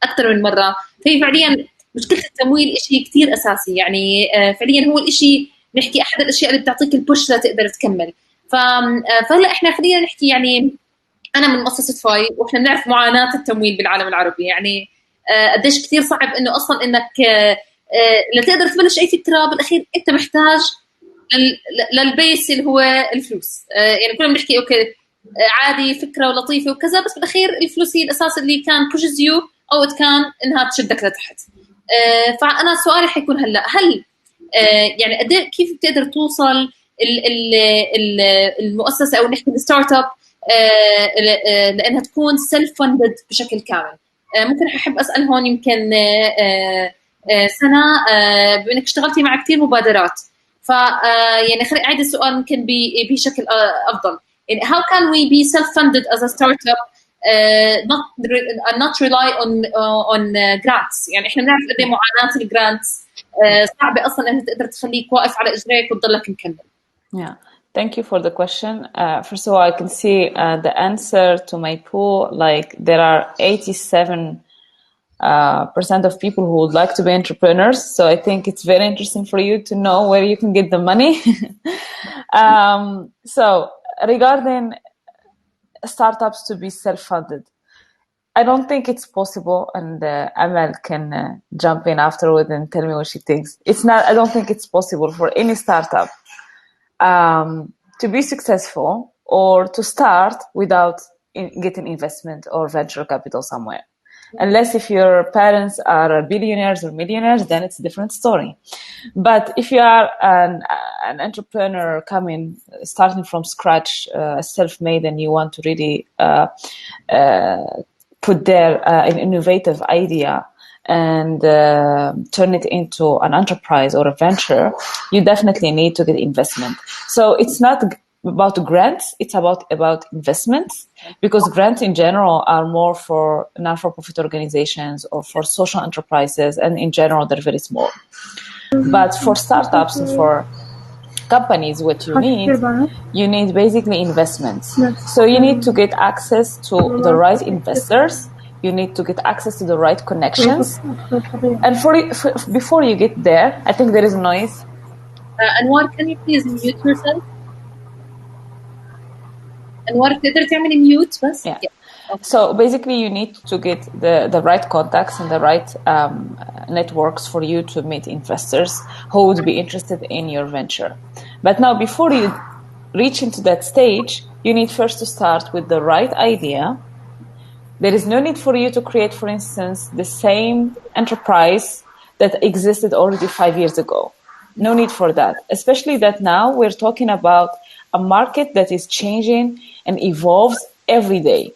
اكثر من مره. في فعليا مشكله التمويل شيء كثير اساسي، يعني فعليا هو الشيء نحكي احد الاشياء اللي بتعطيك البوش لتقدر تكمل. فهلا احنا خلينا نحكي، يعني أنا من مؤسسة فاي، وإحنا بنعرف معاناة التمويل بالعالم العربي، يعني قديش كثير صعب إنه أصلاً إنك لتقدر تبلش أي فكرة بالأخير أنت محتاج للبيس اللي هو الفلوس. يعني كنا بنحكي أوكي عادي فكرة ولطيفة وكذا، بس بالأخير الفلوس هي الأساس اللي كان pushes you أو كان إنها تشدك لتحت. فأنا سؤالي حيكون هل يعني كيف بتقدر توصل المؤسسة أو نحكي الستارت اب لأنها تكون self funded بشكل كامل؟ ممكن أحب أسأل هون يمكن سنة بما انك اشتغلتي مع كثير مبادرات، ف يعني خليني اعيد السؤال يمكن بشكل افضل. يعني how can we be self-funded as a startup, not rely on grants؟ يعني احنا بنعرف قد ايه معاناة الجرانتس، صعبة اصلا انها تقدر تخليك واقف على اجريك وتضلك مكمل. Yeah, thank you for the question. First of all, I can see the answer to my poll. Like there are 87% of people who would like to be entrepreneurs. So I think it's very interesting for you to know where you can get the money. So regarding startups to be self-funded, I don't think it's possible, and Amal can jump in afterward and tell me what she thinks. I don't think it's possible for any startup to be successful or to start without getting investment or venture capital somewhere. Unless if your parents are billionaires or millionaires, then it's a different story. But if you are an entrepreneur starting from scratch, self-made, and you want to really put there an innovative idea and turn it into an enterprise or a venture, you definitely need to get investment. So it's not about grants, it's about investments, because grants in general are more for non-for-profit organizations or for social enterprises, and in general they're very small. But for startups and for companies, what you need basically investments. So you need to get access to the right investors, you need to get access to the right connections, and before you get there, I think there is noise. Anwar, can you please mute yourself? Anwar, تقدر تعملي mute بس؟ Yeah. So basically you need to get the right contacts and the right networks for you to meet investors who would be interested in your venture. But now before you reach into that stage, you need first to start with the right idea. There is no need for you to create, for instance, the same enterprise that existed already 5 years ago. No need for that, especially that now we're talking about a market that is changing and evolves every day.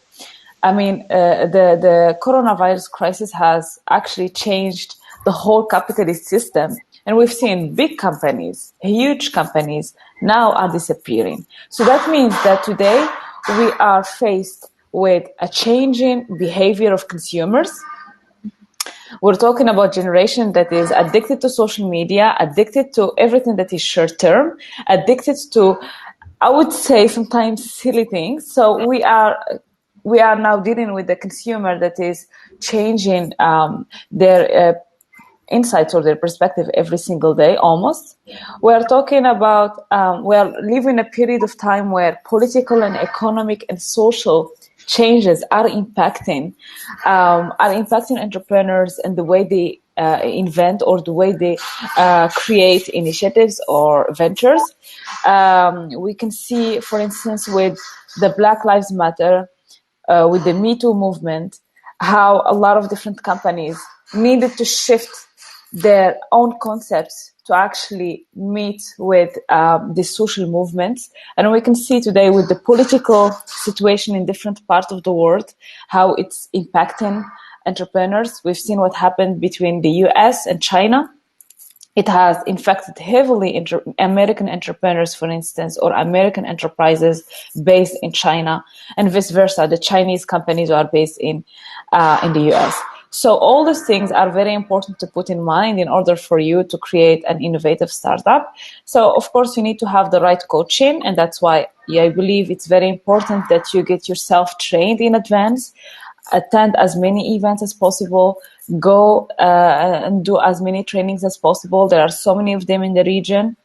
I mean, the coronavirus crisis has actually changed the whole capitalist system. And we've seen big companies, huge companies, now are disappearing. So that means that today we are faced with a changing behavior of consumers. We're talking about generation that is addicted to social media, addicted to everything that is short-term, addicted to, I would say, sometimes silly things. So we are now dealing with the consumer that is changing their insights or their perspective every single day, almost. We are talking about, we are living a period of time where political and economic and social changes are impacting entrepreneurs and the way they invent or the way they create initiatives or ventures. We can see, for instance, with the Black Lives Matter, with the Me Too movement, how a lot of different companies needed to shift their own concepts to actually meet with the social movements. And we can see today with the political situation in different parts of the world, how it's impacting entrepreneurs. We've seen what happened between the US and China. It has infected heavily American entrepreneurs, for instance, or American enterprises based in China, and vice versa. The Chinese companies are based in the US. So all these things are very important to put in mind in order for you to create an innovative startup. So of course you need to have the right coaching, and that's why I believe it's very important that you get yourself trained in advance, attend as many events as possible, go and do as many trainings as possible. There are so many of them in the region.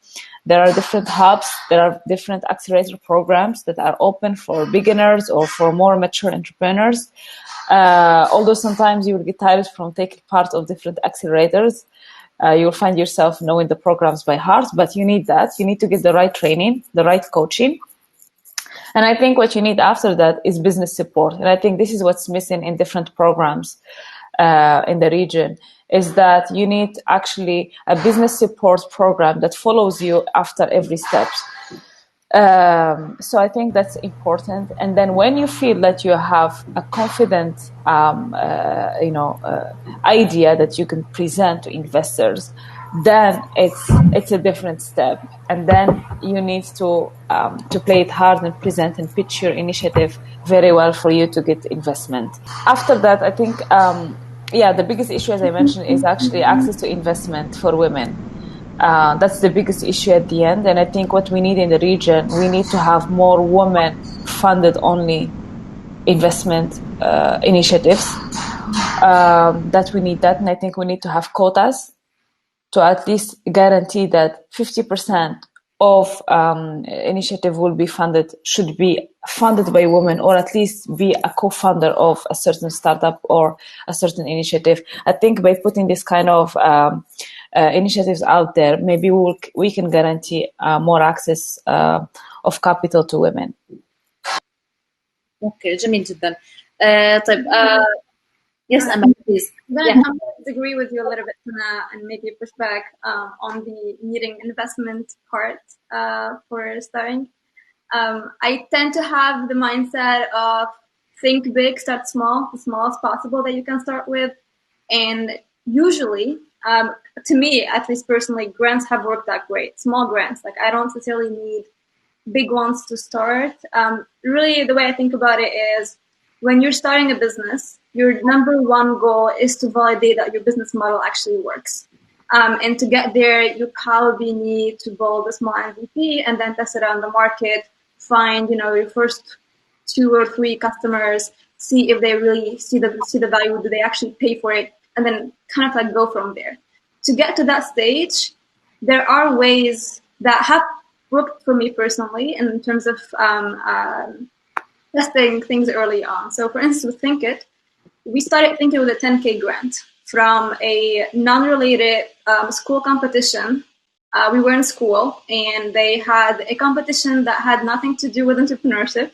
There are different hubs, there are different accelerator programs that are open for beginners or for more mature entrepreneurs. Although sometimes you will get tired from taking part of different accelerators, you'll find yourself knowing the programs by heart, but you need that. You need to get the right training, the right coaching. And I think what you need after that is business support. And I think this is what's missing in different programs in the region, is that you need actually a business support program that follows you after every step. So I think that's important. And then when you feel that you have a confident, idea that you can present to investors, then it's a different step. And then you need to play it hard and present and pitch your initiative very well for you to get investment. After that, I think, the biggest issue, as I mentioned, is actually access to investment for women. That's the biggest issue at the end. And I think what we need in the region, we need to have more women-funded only investment initiatives. That we need that. And I think we need to have quotas to at least guarantee that 50% of initiative should be funded by women, or at least be a co-founder of a certain startup or a certain initiative. I think by putting this kind of initiatives out there, maybe we can guarantee more access of capital to women. Okay, جميل جدا. طيب, yes, Amal, please. Then I'm going to disagree with you a little bit, Sanaa, and maybe push back on the needing investment part for starting. I tend to have the mindset of think big, start small, the smallest possible that you can start with. And usually, to me, at least personally, grants have worked out great. Small grants, like I don't necessarily need big ones to start. Really, the way I think about it is, when you're starting a business, your number one goal is to validate that your business model actually works. And to get there, you probably need to build a small MVP and then test it on the market, find, your first 2 or 3 customers, see if they really see the value, do they actually pay for it, and then kind of like go from there. To get to that stage, there are ways that have worked for me personally in terms of testing things early on. So for instance, with Think.it, we started Think.it with a 10K grant from a non-related school competition. We were in school and they had a competition that had nothing to do with entrepreneurship.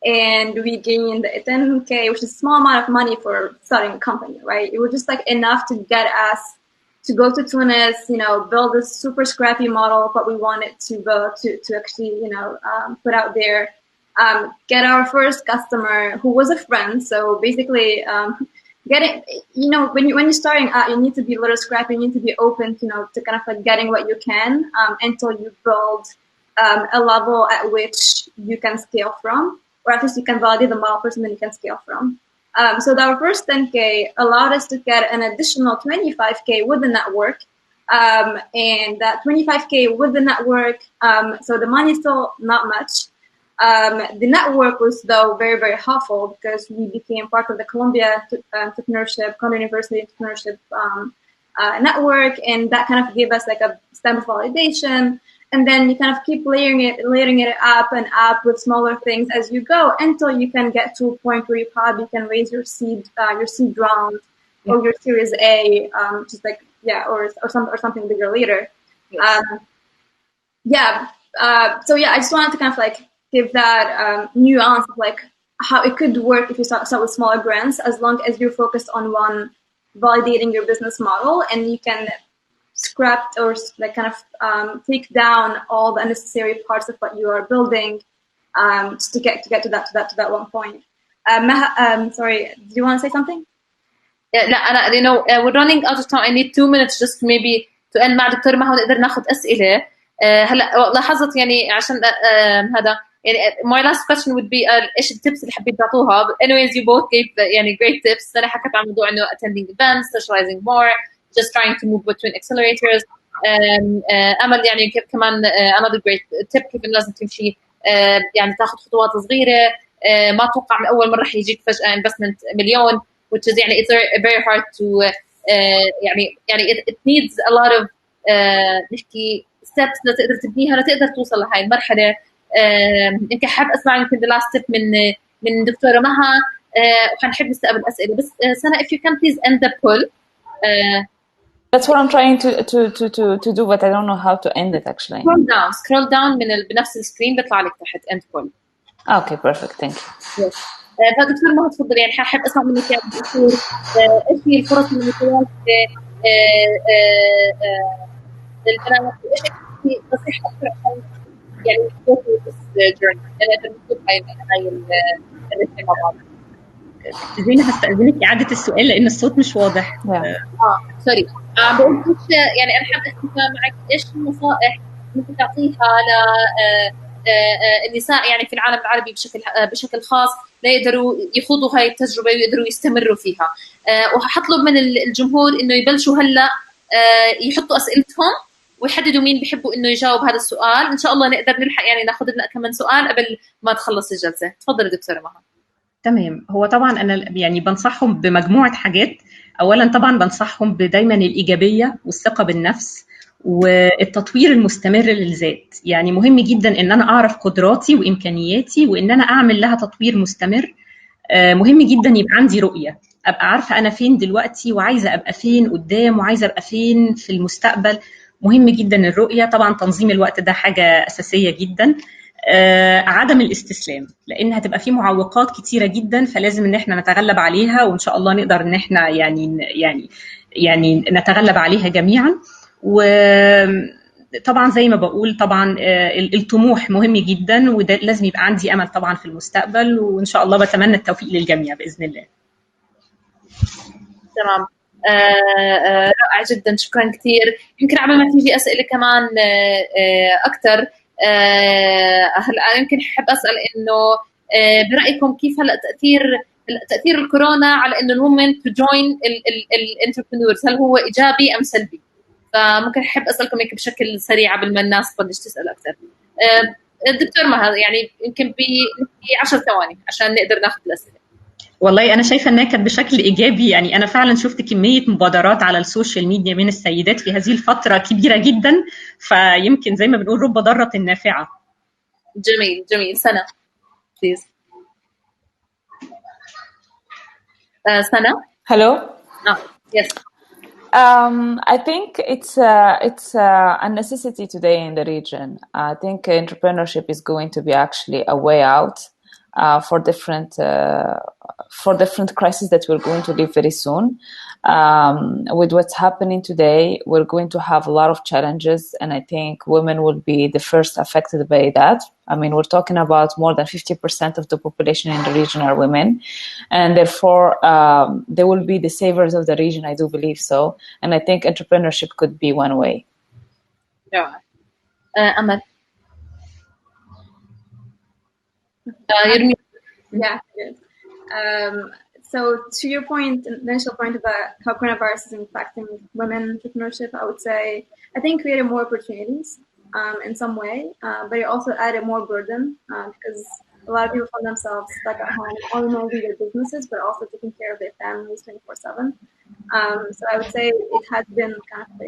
And we gained a 10K, which is a small amount of money for starting a company, right? It was just like enough to get us to go to Tunis, build a super scrappy model of what we wanted to build, to actually, put out there. Get our first customer, who was a friend. So basically, when you're starting out, you need to be a little scrappy. You need to be open, to kind of like getting what you can until you build a level at which you can scale from, or at least you can validate the model first and then you can scale from. So our first 10K allowed us to get an additional 25K with the network. And that 25K with the network, so the money is still not much. The network was, though, very, very helpful because we became part of the Columbia University Entrepreneurship network, and that kind of gave us like a stamp of validation. And then you kind of keep layering it up and up with smaller things as you go until you can get to a point where you probably can raise your seed round or your Series A, just like or something bigger later. So I just wanted to kind of like give that nuance of like how it could work if you start with smaller grants, as long as you're focused on one, validating your business model, and you can scrap or like kind of take down all the unnecessary parts of what you are building to get to that one point. Maha, sorry, do you want to say something? لا أنا we're running out of time. I need 2 minutes just maybe to end مع دكتور مها ونقدر ناخذ أسئلة. هلا لاحظت عشان هذا my last question would be ايش التيبس اللي حبيت تعطوها. Anyways, you both gave great tips. سنة حكت عن موضوع إنه attending events, socializing more, just trying to move between accelerators. أمل كمان another great tip كيف إنه لازم تمشي تاخذ خطوات صغيرة. ما توقع من أول مرة حيجيك فجأة investment مليون, which is it's very hard to it needs a lot of نحكي steps لتقدر تبنيها لتقدر توصل لهاي المرحلة. يمكن حاب أسمع يمكن the last tip من دكتورة مها, وحنحب نستقبل أسئلة. بس سنة, if you can please end the poll. That's what I'm trying to do, but I don't know how to end it actually. Scroll down بنفس السكرين بيطلع لك تحت end poll. Okay, perfect, thank you. Yes. فدكتور مها تفضل, حابب أسمع منك دكتور إيش هي الفرص المتواجدة للبنات, وإيش هي نصيحة أكثر يعني go through this journey. أنا بنشوف هاي الرحلة مع بعض. زينة هستأذنك إعادة السؤال لأن الصوت مش واضح. سوري. بقول إيش يعني أنا حابة أفهم معك إيش النصائح ممكن تعطيها النساء يعني في العالم العربي بشكل خاص لا يقدروا يخوضوا هاي التجربة ويقدروا يستمروا فيها. وحطلب من الجمهور إنه يبلشوا هلا يحطوا أسئلتهم ويحددوا مين بيحبوا إنه يجاوب هذا السؤال. إن شاء الله نقدر نلحق يعني ناخذ لنا كمان سؤال قبل ما تخلص الجلسة. تفضلي دكتورة مها. تمام. هو طبعا أنا يعني بنصحهم بمجموعة حاجات. أولا طبعا بنصحهم بدايما الإيجابية والثقة بالنفس والتطوير المستمر للذات. يعني مهم جدا إن أنا أعرف قدراتي وإمكانياتي وإن أنا أعمل لها تطوير مستمر. مهم جدا يبقى عندي رؤية، أبقى عارفة أنا فين دلوقتي وعايزة أبقى فين قدام وعايزة أبقى فين في المستقبل. مهم جدا الرؤية. طبعا تنظيم الوقت ده حاجة أساسية جدا. عدم الاستسلام لأن هتبقى في معوقات كتيرة جدا، فلازم إن احنا نتغلب عليها وإن شاء الله نقدر إن احنا يعني نتغلب عليها جميعا. وطبعا زي ما بقول طبعا الطموح مهم جدا وده لازم يبقى عندي أمل طبعا في المستقبل، وإن شاء الله بتمنى التوفيق للجميع بإذن الله. تمام. رائع جدا، شكرا كثير. يمكن قبل ما تيجي أسئلة كمان أكثر هلا يمكن حاب أسأل إنه برأيكم كيف هلا تأثير الكورونا على إنه الومن to join الانتربرنورز، هل هو إيجابي أم سلبي؟ فممكن حاب أسألكم هيك بشكل سريع قبل ما الناس تبلش تسأل أكثر. الدكتور مها يعني يمكن ب 10 ثواني عشان نقدر ناخذ الأسئلة. والله أنا شايفة أنها كانت بشكل إيجابي. يعني أنا فعلا شفت كمية مبادرات على السوشيال ميديا من السيدات في هذه الفترة كبيرة جدا، فيمكن زي ما بنقول رب ضارة نافعة. جميل جميل. سنة بليز. سنة. Hello. Yes. I think it's a necessity today in the region. I think entrepreneurship is going to be actually a way out for different crises that we're going to live very soon. With what's happening today, we're going to have a lot of challenges, and I think women will be the first affected by that. I mean, we're talking about more than 50% of the population in the region are women, and therefore they will be the saviors of the region. I do believe so, and I think entrepreneurship could be one way. Yeah. Amal. Yeah. So to your point, initial point about how coronavirus is impacting women entrepreneurship, I would say I think created more opportunities in some way, but it also added more burden because a lot of people find themselves stuck at home, only managing their businesses, but also taking care of their families 24/7. So I would say it has been kind of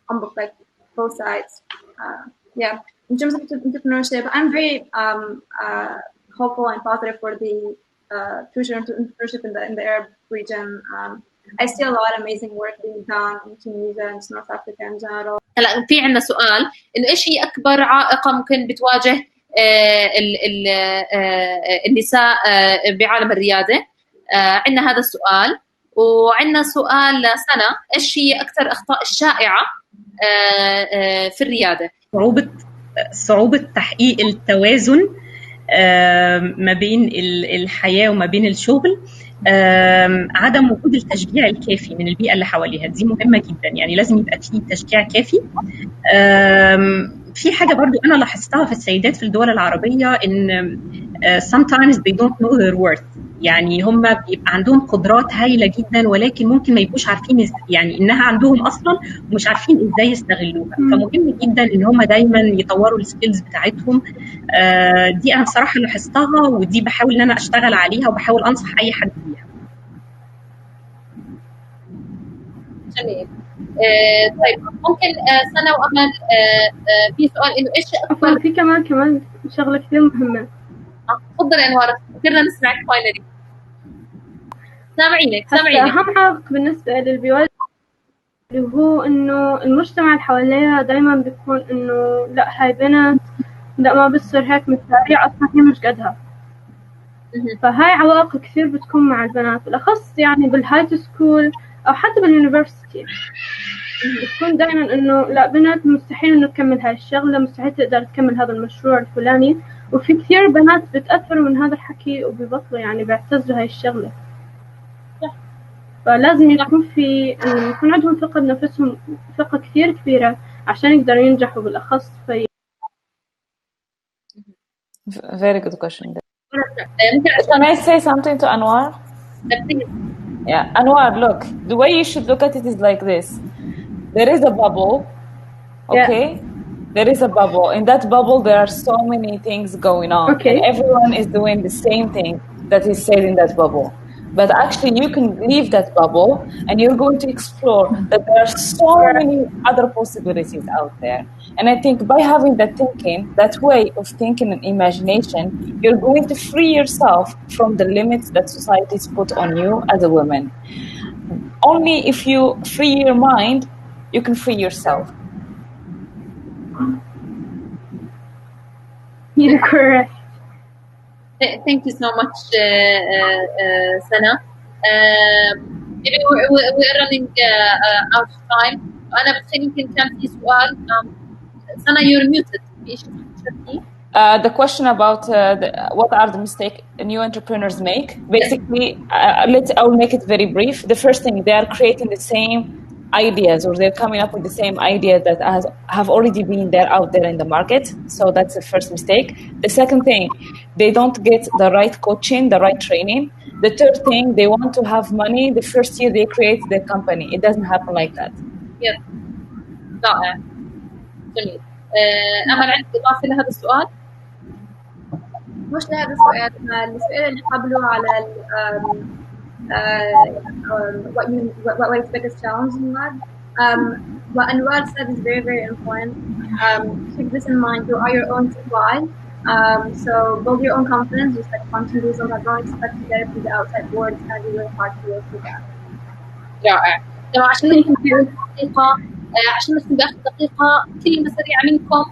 on like both sides. Yeah. In terms of entrepreneurship, I'm very hopeful and positive for the future entrepreneurship in the Arab region. I see a lot of amazing work being done in Tunisia and North Africa in general. هلا في عندنا سؤال إنه إيش هي أكبر عائقة ممكن بتواجه النساء بعالم الريادة؟ عندنا هذا السؤال، وعندنا سؤال لسنة، إيش هي أكثر أخطاء الشائعة في الريادة؟ صعوبة تحقيق التوازن ما بين الحياة وما بين الشغل. عدم وجود التشجيع الكافي من البيئة اللي حواليها دي مهمة جدا. يعني لازم يبقى فيه تشجيع كافي. في حاجة برضو أنا لاحظتها في السيدات في الدول العربية إن sometimes they don't know their worth. يعني هم بيبقى عندهم قدرات هايلة جدا ولكن ممكن ما يبقوش عارفين يعني إنها عندهم أصلا ومش عارفين إزاي يستغلوها. فمهم جدا إن هم دايما يطوروا السكيلز بتاعتهم. دي أنا بصراحة لاحظتها ودي بحاول إن أنا أشتغل عليها وبحاول أنصح أي حد بيها. جميل. طيب ممكن سنة وأمل في سؤال إنه إيش أكبر في كمان شغلة كثير مهمة. تفضل أنوار، قدرنا نسمعك فاينلي. سامعينك. أهم عائق بالنسبة للبيولوجيا اللي هو إنه المجتمع اللي حواليها دايما بيكون إنه لا هاي بنت، لا ما بتصير هيك مثالية، أصلا هي مش قدها. فهاي عوائق كثير بتكون مع البنات بالأخص يعني بالهاي سكول أو حتى باليونيفرسيتي. بتكون دائما إنه لا بنات مستحيل إنه تكمل هاي الشغلة، مستحيل تقدر تكمل هذا المشروع الفلاني، وفي كثير بنات بتأثروا من هذا الحكي وبيبطلوا يعني بيعتزوا هاي الشغلة. فلازم يكون في إنه يكون عندهم ثقة بنفسهم، ثقة كثير كبيرة عشان يقدروا ينجحوا بالأخص في. Very good question. Can I say something to Anwar? Yeah, Anwar, look, the way you should look at it is like this. There is a bubble, okay? Yeah. There is a bubble. In that bubble, there are so many things going on. Okay. And everyone is doing the same thing that is said in that bubble. But actually, you can leave that bubble and you're going to explore that there are so many other possibilities out there. And I think by having that thinking, that way of thinking and imagination, you're going to free yourself from the limits that society's put on you as a woman. Only if you free your mind, you can free yourself. You're correct. Thank you so much, Sana. Maybe we're running out of time. أنا بتخيل يمكن كان في سؤال. Sana, you're muted. في شيء تحكي؟ The question about what are the mistakes new entrepreneurs make. Basically, I'll make it very brief. The first thing, they are creating the same ideas, or they're coming up with the same ideas that have already been out there in the market. So that's the first mistake. The second thing, they don't get the right coaching, the right training. The third thing, they want to have money the first year they create their company. It doesn't happen like that. Yeah. رائع. جميل. أمل عندك إضافة لهذا السؤال؟ مش لهذا السؤال، السؤال اللي قبله على what is the biggest challenge in that. What Anwar said is very, very important. Keep this in mind. You are your own supply. So build your own confidence. Just like want to do something, don't expect to get it from the outside world. It's going to be really hard to work with that. رائع. طبعا عشان نختم دقيقة، عشان نختم بآخر دقيقة كلمة سريعة منكم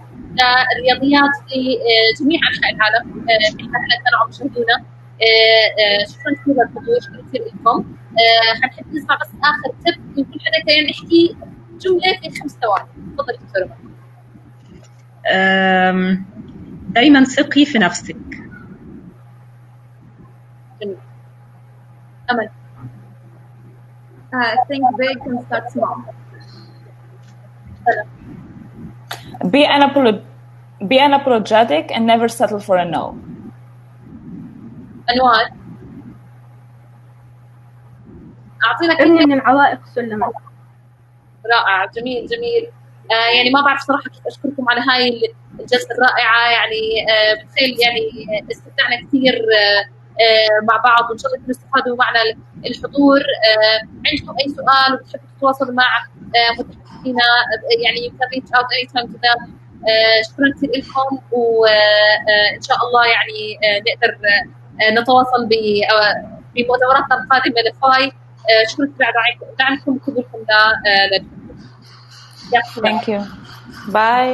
الرياضيات في جميع أنحاء العالم. إحنا هلا كانوا عم يشاهدونا. شكرا كثير للحضور، شكرا كثير لكم. حنحب نسمع بس آخر تip من كل حدا كان نحكي جملة في 5 ثواني. تفضلي دكتورة. دايما ثقي في نفسك. جميل. أمل. Think big and start small. Be unapologetic and never settle for a no. أنوار. أعطينا كلمة من العوائق سلما. رائع. جميل جميل. يعني ما بعرف صراحة كيف أشكركم على هاي الجلسة الرائعة. يعني بتخيل يعني استمتعنا كثير مع بعض، وإن شاء الله تكونوا استفادوا معنا الحضور. عندكم أي سؤال وبتحبوا تتواصلوا مع متحدثينا يعني you can reach out anytime to them. شكرا كثير لكم، وإن شاء الله يعني نقدر نتواصل بمؤتمراتنا القادمة لفاي. شكرا كثير على دعمكم وقبولكم للحضور. Thank you. Bye.